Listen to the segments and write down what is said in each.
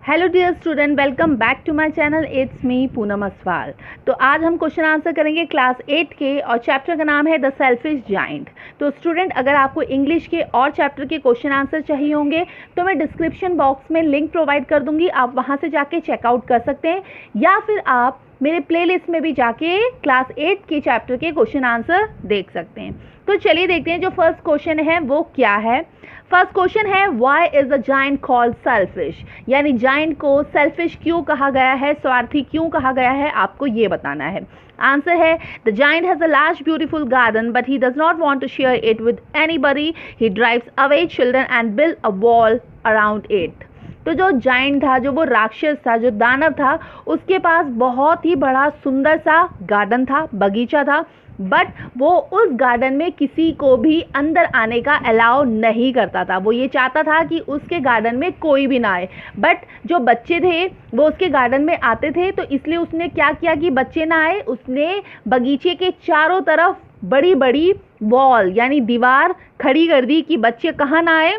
Hello dear student, welcome back to my channel. It's me Poonam Aswal. तो आज हम question answer करेंगे क्लास 8 के और चैप्टर का नाम है द सेल्फिश जाइंट। तो स्टूडेंट, अगर आपको इंग्लिश के और चैप्टर के क्वेश्चन आंसर चाहिए होंगे तो मैं डिस्क्रिप्शन बॉक्स में लिंक प्रोवाइड कर दूंगी, आप वहां से जाके चेकआउट कर सकते हैं, या फिर आप मेरे प्लेलिस्ट में भी जाके क्लास 8 के चैप्टर के क्वेश्चन आंसर देख सकते हैं। तो चलिए देखते हैं जो फर्स्ट क्वेश्चन है वो क्या है। फर्स्ट क्वेश्चन है why is a giant called selfish, यानी जाइंट को सेल्फिश क्यों कहा गया है, स्वार्थी क्यों कहा गया है, आपको ये बताना है। आंसर है the giant has a large beautiful garden but he does not want to share it with anybody, he drives away children and build a wall around it. तो जो जाइंट था, जो वो राक्षस था, जो दानव था, उसके पास बहुत ही बड़ा सुंदर सा गार्डन था, बगीचा था, बट वो उस गार्डन में किसी को भी अंदर आने का अलाउ नहीं करता था। वो ये चाहता था कि उसके गार्डन में कोई भी ना आए, बट जो बच्चे थे वो उसके गार्डन में आते थे, तो इसलिए उसने क्या किया कि बच्चे ना आए, उसने बगीचे के चारों तरफ बड़ी बड़ी वॉल यानी दीवार खड़ी कर दी कि बच्चे कहाँ ना आए,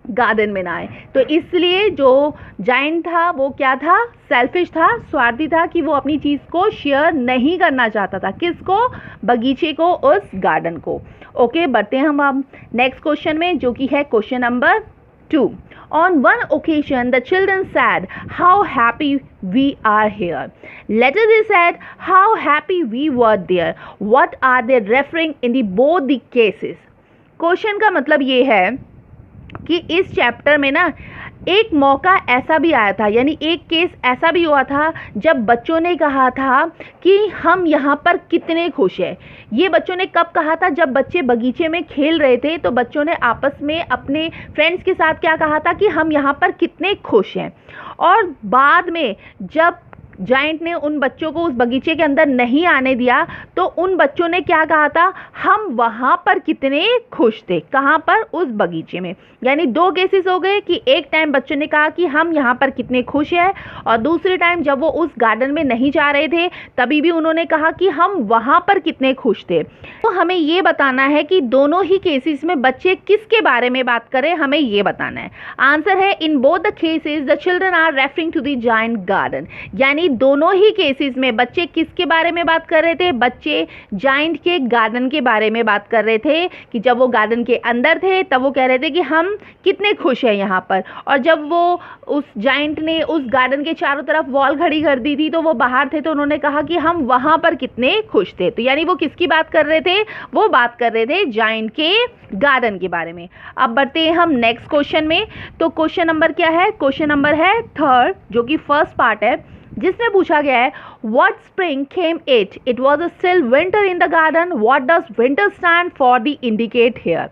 गार्डन में ना आए। तो इसलिए जो जाइंट था वो क्या था, सेल्फिश था, स्वार्थी था कि वो अपनी चीज़ को शेयर नहीं करना चाहता था। किसको? बगीचे को, उस गार्डन को। ओके, बढ़ते हैं हम अब नेक्स्ट क्वेश्चन में, जो कि है question number 2। On one occasion, the children said, "How happy we are here." Later they said, "How happy we were there." What are they referring in the both the cases? Question का मतलब ये है कि इस chapter में ना एक मौका ऐसा भी आया था, यानी एक केस ऐसा भी हुआ था जब बच्चों ने कहा था कि हम यहाँ पर कितने खुश हैं। ये बच्चों ने कब कहा था? जब बच्चे बगीचे में खेल रहे थे तो बच्चों ने आपस में अपने फ्रेंड्स के साथ क्या कहा था कि हम यहाँ पर कितने खुश हैं। और बाद में जब जाइंट ने उन बच्चों को उस बगीचे के अंदर नहीं आने दिया तो उन बच्चों ने क्या कहा था? हम वहाँ पर कितने खुश थे। कहाँ पर? उस बगीचे में। यानी दो केसेस हो गए कि एक टाइम बच्चों ने कहा कि हम यहाँ पर कितने खुश हैं, और दूसरे टाइम जब वो उस गार्डन में नहीं जा रहे थे तभी भी उन्होंने कहा कि हम वहाँ पर कितने खुश थे। तो हमें ये बताना है कि दोनों ही केसेस में बच्चे किसके बारे में बात करें, हमें ये बताना है। आंसर है in both the cases the children are referring to the giant garden, यानी दोनों ही केसेस में बच्चे किसके बारे में बात कर रहे थे? बच्चे जाइंट के गार्डन के बारे में बात कर रहे थे कि जब वो गार्डन के अंदर थे तब वो कह रहे थे कि हम कितने खुश हैं यहाँ पर, और जब वो उस जाइंट ने उस गार्डन के चारों तरफ वॉल खड़ी कर दी थी तो वो बाहर थे तो उन्होंने कहा कि हम वहाँ पर कितने खुश थे। तो यानी वो किसकी बात कर रहे थे? वो बात कर रहे थे जाइंट के गार्डन के बारे में। अब बढ़ते हैं हम नेक्स्ट क्वेश्चन में। तो क्वेश्चन नंबर क्या है? क्वेश्चन नंबर है 3, जो कि फर्स्ट पार्ट है, जिसमें पूछा गया है what spring came it was a still winter in the garden, what does winter stand for the indicate here.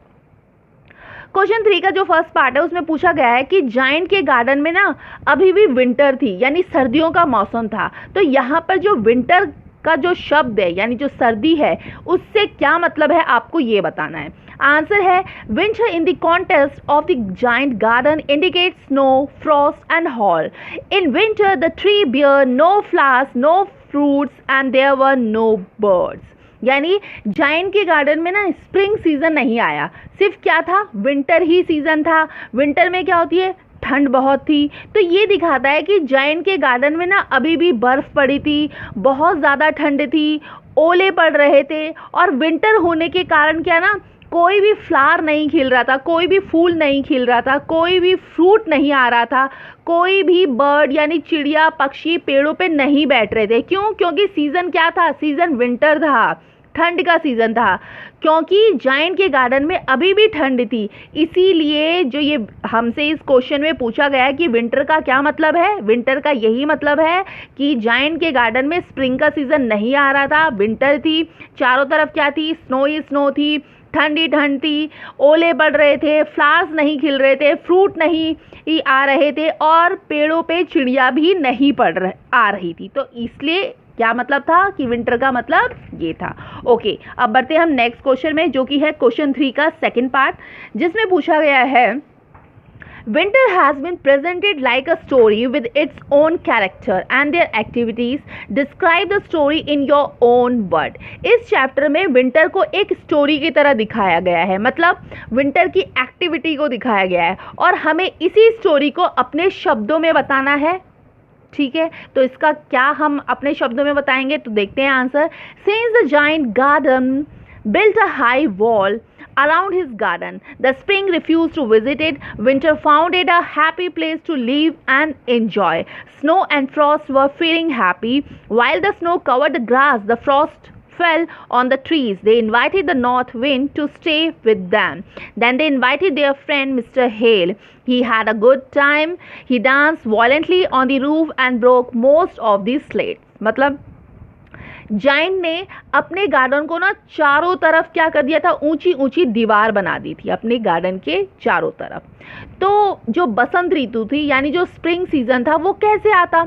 Question 3 का जो फर्स्ट पार्ट है उसमें पूछा गया है कि जाइंट के गार्डन में ना अभी भी विंटर थी, यानी सर्दियों का मौसम था। तो यहाँ पर जो विंटर का जो शब्द है यानी जो सर्दी है उससे क्या मतलब है, आपको ये बताना है। आंसर है winter in the context of the giant garden indicate snow, frost and hail. In winter the tree bear no flowers, no fruits and there were no birds. यानी जाइंट के गार्डन में ना स्प्रिंग सीजन नहीं आया, सिर्फ क्या था? Winter ही सीजन था। विंटर में क्या होती है? ठंड बहुत थी। तो ये दिखाता है कि जाइंट के गार्डन में ना अभी भी बर्फ़ पड़ी थी, बहुत ज़्यादा ठंड थी, ओले पड़ रहे थे, और विंटर होने के कारण क्या ना, कोई भी फ्लावर नहीं खिल रहा था, कोई भी फूल नहीं खिल रहा था, कोई भी फ्रूट नहीं आ रहा था, कोई भी बर्ड यानी चिड़िया पक्षी पेड़ों पे नहीं बैठ रहे थे। क्यों? क्योंकि सीज़न क्या था? सीज़न विंटर था, ठंड का सीज़न था। क्योंकि जाइंट के गार्डन में अभी भी ठंड थी, इसीलिए जो ये हमसे इस क्वेश्चन में पूछा गया है कि विंटर का क्या मतलब है, विंटर का यही मतलब है कि जाइंट के गार्डन में स्प्रिंग का सीज़न नहीं आ रहा था, विंटर थी, चारों तरफ क्या थी? स्नो ही स्नो थी, ठंडी ठंड थी, ओले पड़ रहे थे, फ्लावर्स नहीं खिल रहे थे, फ्रूट नहीं आ रहे थे, और पेड़ों पे चिड़िया भी नहीं आ रही थी। तो इसलिए क्या मतलब था कि विंटर का मतलब ये था। ओके, अब बढ़ते हैं हम नेक्स्ट क्वेश्चन में, जो कि है क्वेश्चन 3 का सेकंड पार्ट, जिसमें पूछा गया है Winter has been presented like a story with its own character and their activities. Describe the story in your own word. इस चैप्टर में विंटर को एक स्टोरी की तरह दिखाया गया है, मतलब विंटर की एक्टिविटी को दिखाया गया है और हमें इसी स्टोरी को अपने शब्दों में बताना है। ठीक है, तो इसका क्या हम अपने शब्दों में बताएंगे, तो देखते हैं answer. Since the giant garden built a high wall around his garden, the spring refused to visit it. Winter found it a happy place to live and enjoy. Snow and frost were feeling happy. While the snow covered the grass, the frost fell on the trees. They invited the north wind to stay with them. Then they invited their friend Mr. Hale. He had a good time. He danced violently on the roof and broke most of the slates. मतलब giant ने अपने garden को ना चारों तरफ क्या कर दिया था, ऊंची ऊंची दीवार बना दी थी अपने गार्डन के चारों तरफ। तो जो बसंत ऋतु थी यानी जो स्प्रिंग सीजन था वो कैसे आता,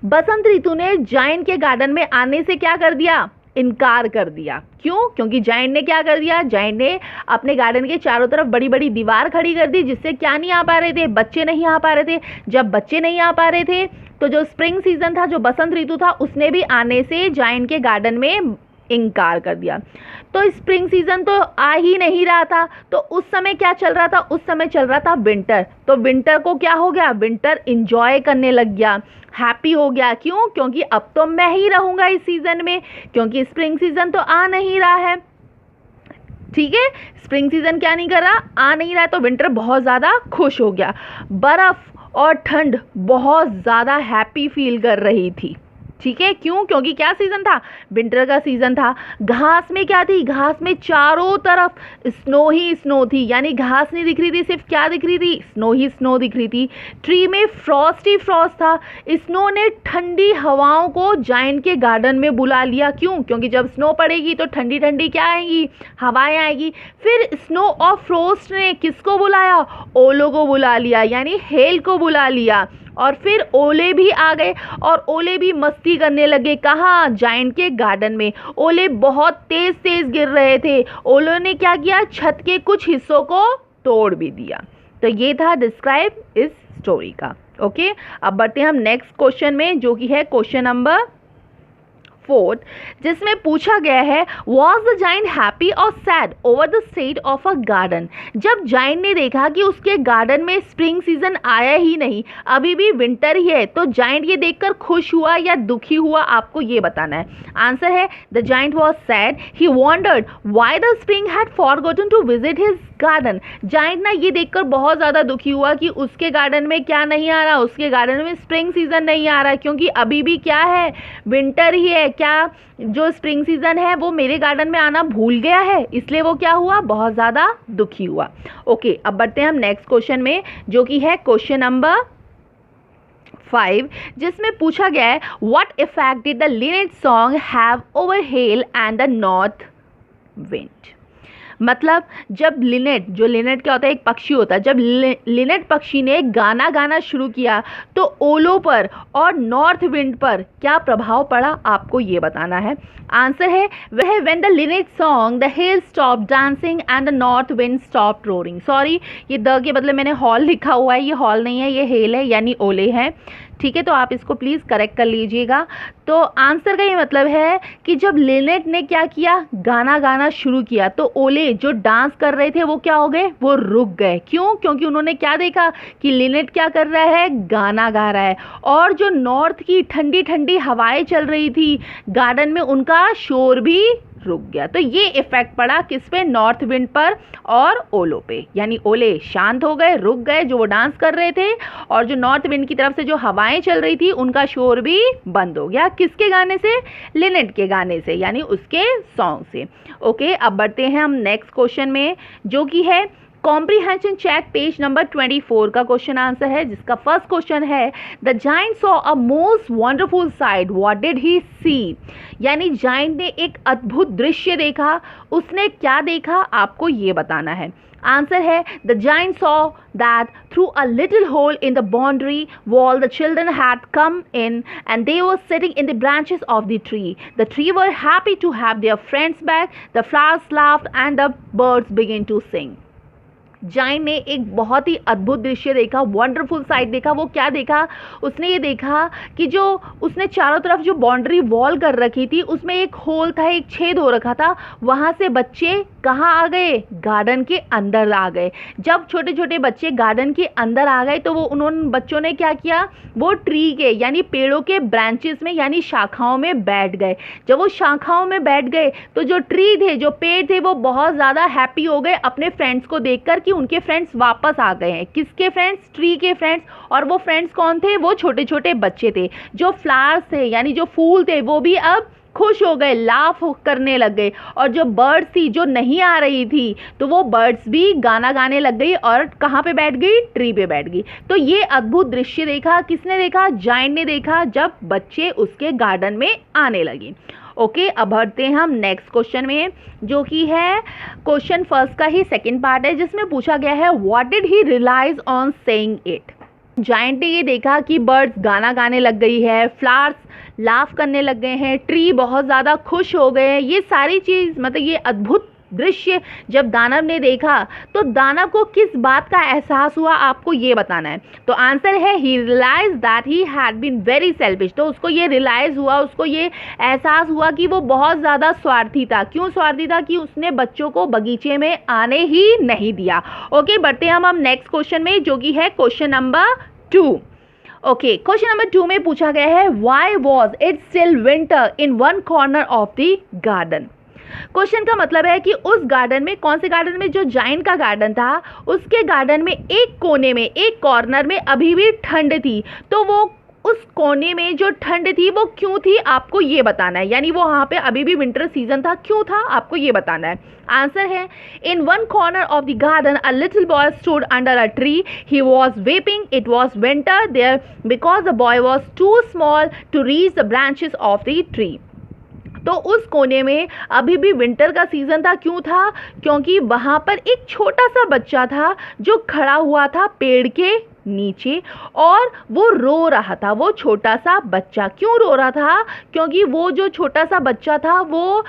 बसंत ऋतु ने जाइंट के गार्डन में आने से क्या कर दिया, इनकार कर दिया। क्यों, क्योंकि जाइंट ने क्या कर दिया, जाइंट ने अपने गार्डन के चारों तरफ बड़ी बड़ी दीवार खड़ी कर दी जिससे क्या नहीं आ पा रहे थे, बच्चे नहीं आ पा रहे थे। जब बच्चे नहीं आ पा रहे थे तो जो स्प्रिंग सीजन था, जो बसंत ऋतु था, उसने भी आने से जाइंट के गार्डन में इनकार कर दिया। तो स्प्रिंग सीजन तो आ ही नहीं रहा था, तो उस समय क्या चल रहा था, उस समय चल रहा था विंटर। तो विंटर को क्या हो गया, विंटर इंजॉय करने लग गया, हैप्पी हो गया। क्यों, क्योंकि अब तो मैं ही रहूंगा इस सीजन में, क्योंकि स्प्रिंग सीजन तो आ नहीं रहा है। ठीक है, स्प्रिंग सीजन क्या नहीं कर रहा, आ नहीं रहा है, तो विंटर बहुत ज़्यादा खुश हो गया। बर्फ़ और ठंड बहुत ज़्यादा हैप्पी फील कर रही थी। ठीक है, क्यों, क्योंकि क्या सीज़न था, विंटर का सीज़न था। घास में क्या थी, घास में चारों तरफ स्नो ही स्नो थी, यानी घास नहीं दिख रही थी, सिर्फ क्या दिख रही थी, स्नो ही स्नो दिख रही थी। ट्री में फ्रॉस्ट ही फ्रॉस्ट था। स्नो ने ठंडी हवाओं को जाइंट के गार्डन में बुला लिया। क्यों, क्योंकि जब स्नो पड़ेगी तो ठंडी ठंडी क्या आएंगी, हवाएं आएगी। फिर स्नो और फ्रॉस्ट ने किसको बुलाया, ओलो को बुला लिया, यानी हेल को बुला लिया। और फिर ओले भी आ गए और ओले भी मस्ती करने लगे। कहाँ, जाइंट के गार्डन में। ओले बहुत तेज तेज गिर रहे थे। ओलों ने क्या किया, छत के कुछ हिस्सों को तोड़ भी दिया। तो ये था डिस्क्राइब इस स्टोरी का। ओके, अब बढ़ते हैं हम नेक्स्ट क्वेश्चन में, जो कि है क्वेश्चन नंबर 4, जिसमें पूछा गया है, वॉज द जाइंट हैप्पी और sad over the state of a garden. जब जाइंट ने देखा कि उसके गार्डन में स्प्रिंग सीजन आया ही नहीं, अभी भी विंटर ही है, तो जाइंट ये देखकर खुश हुआ या दुखी हुआ, आपको ये बताना है। आंसर है, the giant was sad. He wondered why the spring had forgotten to visit his garden. Giant ना ये देखकर बहुत ज़्यादा दुखी हुआ कि उसके गार्डन में क्या नहीं आ रहा, उसके गार्डन में स्प्रिंग सीजन नहीं आ रहा, क्योंकि अभी भी क्या है, विंटर ही है। क्या जो स्प्रिंग सीजन है वो मेरे गार्डन में आना भूल गया है, इसलिए वो क्या हुआ, बहुत ज़्यादा दुखी हुआ। ओके, अब बढ़ते हैं हम नेक्स्ट क्वेश्चन में, जो कि है क्वेश्चन नंबर 5, जिसमें पूछा गया है, what effect did the Lynette song have over hello and the north wind. मतलब जब लिनेट, जो लिनेट क्या होता है, एक पक्षी होता है, जब लिनेट पक्षी ने गाना गाना शुरू किया तो ओलों पर और नॉर्थ विंड पर क्या प्रभाव पड़ा, आपको ये बताना है। आंसर है, वह when the Lynette song the hill stop dancing and the north wind stop roaring. Sorry, ये द के बदले मैंने हॉल लिखा हुआ है, ये हॉल नहीं है, ये हेल है, यानी ओले हैं। ठीक है, तो आप इसको प्लीज़ करेक्ट कर लीजिएगा। तो आंसर का ये मतलब है कि जब लिनेट ने क्या किया, गाना गाना शुरू किया, तो ओले जो डांस कर रहे थे वो क्या हो गए, वो रुक गए। क्यों, क्योंकि उन्होंने क्या देखा कि लिनेट क्या कर रहा है, गाना गा रहा है। और जो नॉर्थ की ठंडी ठंडी हवाएं चल रही थी गार्डन में, उनका शोर भी रुक गया। तो ये इफेक्ट पड़ा किस पे, नॉर्थ विंड पर और ओलो पे, यानी ओले शांत हो गए, रुक गए जो वो डांस कर रहे थे, और जो नॉर्थ विंड की तरफ से जो हवाएं चल रही थी उनका शोर भी बंद हो गया। किसके गाने से, लिनेट के गाने से, यानी उसके सॉन्ग से। ओके, अब बढ़ते हैं हम नेक्स्ट क्वेश्चन में, जो कि है कॉम्प्रीहेंशन चेक पेज नंबर 24 का क्वेश्चन आंसर है, जिसका फर्स्ट क्वेश्चन है, the giant saw a most wonderful sight, what did he see. यानी जाइंट ने एक अद्भुत दृश्य देखा, उसने क्या देखा, आपको ये बताना है। आंसर है, the giant saw that through a little hole in the boundary wall the children had come in and they were sitting in the branches of the tree. The tree were happy to have their friends back, the flowers laughed and the birds begin to sing. Giant ने एक बहुत ही अद्भुत दृश्य देखा, wonderful site देखा। वो क्या देखा? उसने ये देखा कि जो उसने चारों तरफ जो बाउंड्री वॉल कर रखी थी उसमें एक होल था, एक छेद हो रखा था। वहाँ से बच्चे कहाँ आ गए? गार्डन के अंदर आ गए। जब छोटे छोटे बच्चे गार्डन के अंदर आ गए तो वो उन्होंने बच्चों ने क्या किया? वो ट्री के यानी पेड़ों के ब्रांचेस में यानी शाखाओं में बैठ गए। जब वो शाखाओं में बैठ गए तो जो ट्री थे, जो पेड़ थे, वो बहुत ज़्यादा हैप्पी हो गए अपने फ्रेंड्स को देखकर कि उनके फ्रेंड्स वापस आ गए हैं। किसके फ्रेंड्स? ट्री के फ्रेंड्स। और वो फ्रेंड्स कौन थे? वो छोटे छोटे बच्चे थे। जो फ्लावर्स थे यानी जो फूल थे वो भी अब खुश हो गए, लाफ करने लग गए। और जो बर्ड्स थी जो नहीं आ रही थी तो वो बर्ड्स भी गाना गाने लग गई और कहाँ पे बैठ गई? ट्री पे बैठ गई। तो ये अद्भुत दृश्य देखा किसने देखा? जायंट ने देखा जब बच्चे उसके गार्डन में आने लगे। ओके, अब बढ़ते हैं हम नेक्स्ट क्वेश्चन में, जो कि है क्वेश्चन फर्स्ट का ही सेकंड पार्ट है, जिसमें पूछा गया है what did he realize on seeing it. Giant ने ये देखा कि बर्ड्स गाना गाने लग गई है, फ्लावर्स लाफ करने लग गए हैं, ट्री बहुत ज़्यादा खुश हो गए हैं। ये सारी चीज़ मतलब ये अद्भुत दृश्य जब दानव ने देखा तो दानव को किस बात का एहसास हुआ, आपको ये बताना है। तो आंसर है he realise that he had been very selfish. तो उसको ये रियलाइज़ हुआ, उसको ये एहसास हुआ कि वो बहुत ज़्यादा स्वार्थी था। क्यों स्वार्थी था? कि उसने बच्चों को बगीचे में आने ही नहीं दिया। ओके, बढ़ते हैं हम नेक्स्ट क्वेश्चन में, जो कि है question number 2। Okay, question number 2 में पूछा गया है why was it still winter in one corner of the garden. Question का मतलब है कि उस गार्डन में, कौन से गार्डन में? जो जायंट का गार्डन था उसके गार्डन में एक कोने में, एक कॉर्नर में अभी भी ठंड थी। तो वो उस कोने में जो ठंड थी वो क्यों थी, आपको ये बताना है। यानी वो वहाँ पे अभी भी विंटर सीजन था, क्यों था, आपको ये बताना है। आंसर है in one corner of the garden a little boy stood under a tree, he was weeping, it was winter there because the boy was too small to reach the branches of the tree. तो उस कोने में अभी भी winter का season था। क्यों था? क्योंकि वहाँ पर एक छोटा सा बच्चा था जो खड़ा हुआ था पेड़ के नीचे और वो रो रहा था। वो छोटा सा बच्चा क्यों रो रहा था? क्योंकि वो जो छोटा सा बच्चा था वो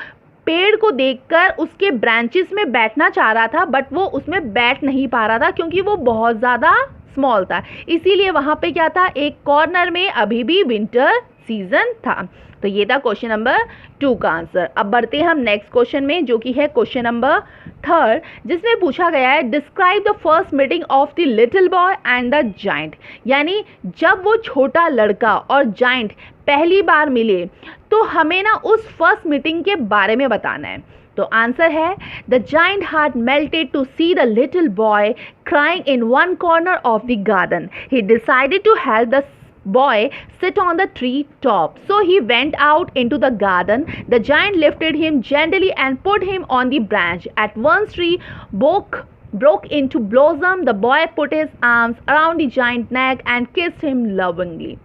पेड़ को देखकर उसके ब्रांचेस में बैठना चाह रहा था, बट वो उसमें बैठ नहीं पा रहा था क्योंकि वो बहुत ज़्यादा स्मॉल था। इसीलिए वहाँ पे क्या था? एक कॉर्नर में अभी भी विंटर सीजन था। तो ये था क्वेश्चन नंबर 2 का आंसर। अब बढ़ते हैं हम नेक्स्ट क्वेश्चन में, जो कि है क्वेश्चन नंबर 3, जिसमें पूछा गया है describe the first meeting of the little boy and the giant. यानी जब वो छोटा लड़का और जायंट पहली बार मिले तो हमें ना उस फर्स्ट मीटिंग के बारे में बताना है। तो आंसर है the giant heart melted to see the little boy crying in one corner of the garden. He decided to help the boy sit on the tree top. So he went out into the garden. The giant lifted him gently and put him on the branch. At once tree broke into blossom. The boy put his arms around the giant's neck and kissed him lovingly.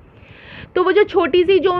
तो वो जो छोटी सी जो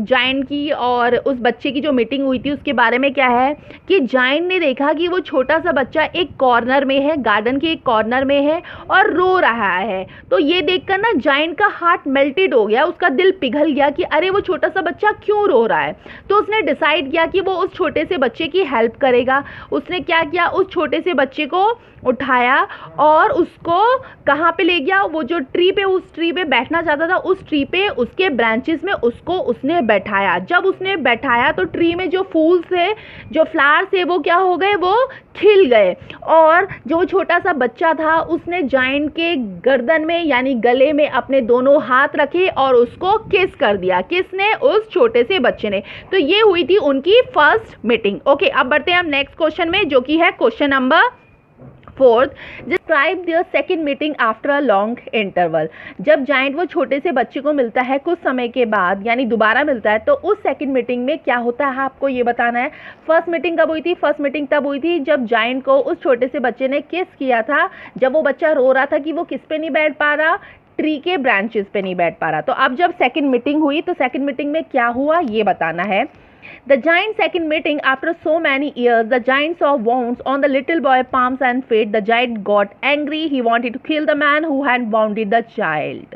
giant की और उस बच्चे की जो मीटिंग हुई थी उसके बारे में क्या है कि जायंट ने देखा कि वो छोटा सा बच्चा एक कॉर्नर में है, गार्डन के एक कॉर्नर में है और रो रहा है। तो ये देखकर ना जायंट का हार्ट मेल्टेड हो गया, उसका दिल पिघल गया कि अरे वो छोटा सा बच्चा क्यों रो रहा है। तो उसने डिसाइड किया कि वो उस छोटे से बच्चे की हेल्प करेगा। उसने क्या किया? उस छोटे से बच्चे को उठाया और उसको कहाँ पे ले गया? वो जो ट्री पे, उस ट्री पे बैठना चाहता था, उस ट्री पे उसके ब्रांचेस में उसको उसने बैठाया। जब उसने बैठाया तो ट्री में जो फूल थे, जो फ्लावर्स थे, वो क्या हो गए? वो खिल गए। और जो छोटा सा बच्चा था उसने जायंट के गर्दन में यानी गले में अपने दोनों हाथ रखे और उसको किस कर दिया। किसने? उस छोटे से बच्चे ने। तो ये हुई थी उनकी फर्स्ट मीटिंग। ओके, अब बढ़ते हैं हम नेक्स्ट क्वेश्चन में, जो कि है question number 4। Describe their second meeting after a long interval. जब जायंट वो छोटे से बच्चे को मिलता है कुछ समय के बाद यानी दोबारा मिलता है, तो उस सेकेंड मीटिंग में क्या होता है आपको ये बताना है। फर्स्ट मीटिंग कब हुई थी? फर्स्ट मीटिंग तब हुई थी जब जायंट को उस छोटे से बच्चे ने किस किया था, जब वो बच्चा रो रहा था कि वो किस पे नहीं बैठ पा रहा, ट्री के ब्रांचेस पे नहीं बैठ पा रहा। तो अब जब सेकेंड मीटिंग हुई तो सेकेंड मीटिंग में क्या हुआ ये बताना है। The giant's second meeting after so many years, the giant saw wounds on the little boy's palms and feet. The giant got angry. He wanted to kill the man who had wounded the child.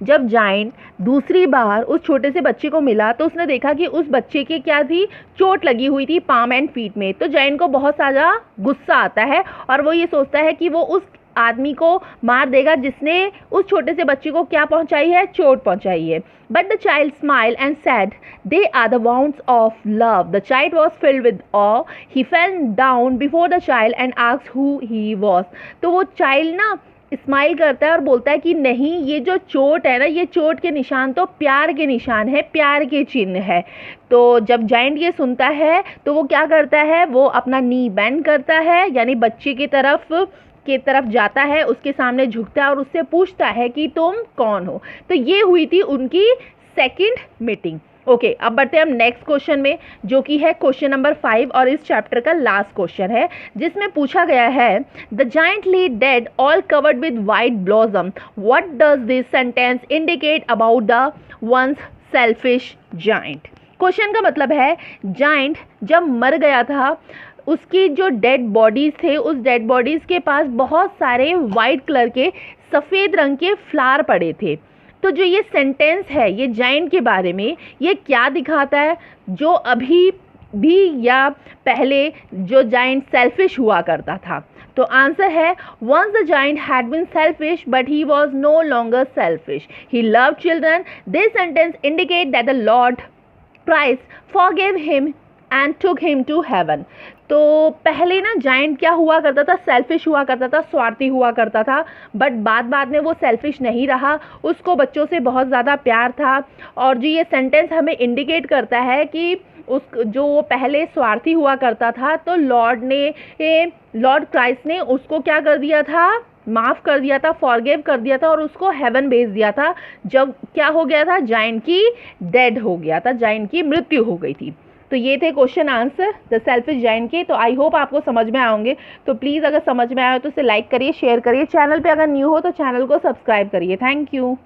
जब giant दूसरी बार उस छोटे से बच्चे को मिला तो उसने देखा कि उस बच्चे के क्या थी, चोट लगी हुई थी पाम एंड फीट में। तो जायंट को बहुत सारा गुस्सा आता है और वो ये सोचता है कि वो उस आदमी को मार देगा जिसने उस छोटे से बच्चे को क्या पहुंचाई है, चोट पहुंचाई है। But the child smile and said they are the wounds of love. The child was filled with awe, he fell down before the child and asked who he was. तो वो चाइल्ड ना स्माइल करता है और बोलता है कि नहीं, ये जो चोट है ना, ये चोट के निशान तो प्यार के निशान है, प्यार के चिन्ह है। तो जब जायंट ये सुनता है तो वो क्या करता है, वो अपना नी बेंड करता है, यानी बच्चे की तरफ जाता है, उसके सामने झुकता है और उससे पूछता है कि तुम कौन हो। तो ये हुई थी उनकी सेकंड मीटिंग। ओके, अब बढ़ते हैं हम नेक्स्ट क्वेश्चन में, जो कि है क्वेश्चन नंबर 5 और इस चैप्टर का लास्ट क्वेश्चन है, जिसमें पूछा गया है the giant lay dead all covered with white blossom, what does this sentence indicate about the once selfish giant. Question का मतलब है जायंट जब मर गया था, उसकी जो डेड बॉडीज़ थे, उस डेड बॉडीज़ के पास बहुत सारे वाइट कलर के सफ़ेद रंग के फ्लावर पड़े थे। तो जो ये सेंटेंस है ये जायंट के बारे में, ये क्या दिखाता है, जो अभी भी या पहले जो जायंट सेल्फिश हुआ करता था। तो आंसर है once the giant had been selfish but he was no longer selfish, he loved children. This sentence indicate that the Lord Christ forgive him and took him to heaven. तो पहले ना giant क्या हुआ करता था, selfish हुआ करता था, स्वार्थी हुआ करता था, बट बाद में वो सेल्फिश नहीं रहा, उसको बच्चों से बहुत ज़्यादा प्यार था। और जो ये सेंटेंस हमें इंडिकेट करता है कि जो वो पहले स्वार्थी हुआ करता था, तो लॉर्ड क्राइस्ट ने उसको क्या कर दिया था, माफ़ कर दिया था, फॉरगिव कर दिया था और उसको हेवन भेज दिया था। जब क्या हो गया था, जायंट की डेड हो गया था, जायंट की मृत्यु हो गई थी। तो ये थे question answer the selfish giant के। तो आई होप आपको समझ में आएंगे। तो प्लीज़ अगर समझ में आए तो इसे लाइक करिए, शेयर करिए, चैनल पे अगर न्यू हो तो चैनल को सब्सक्राइब करिए। Thank you.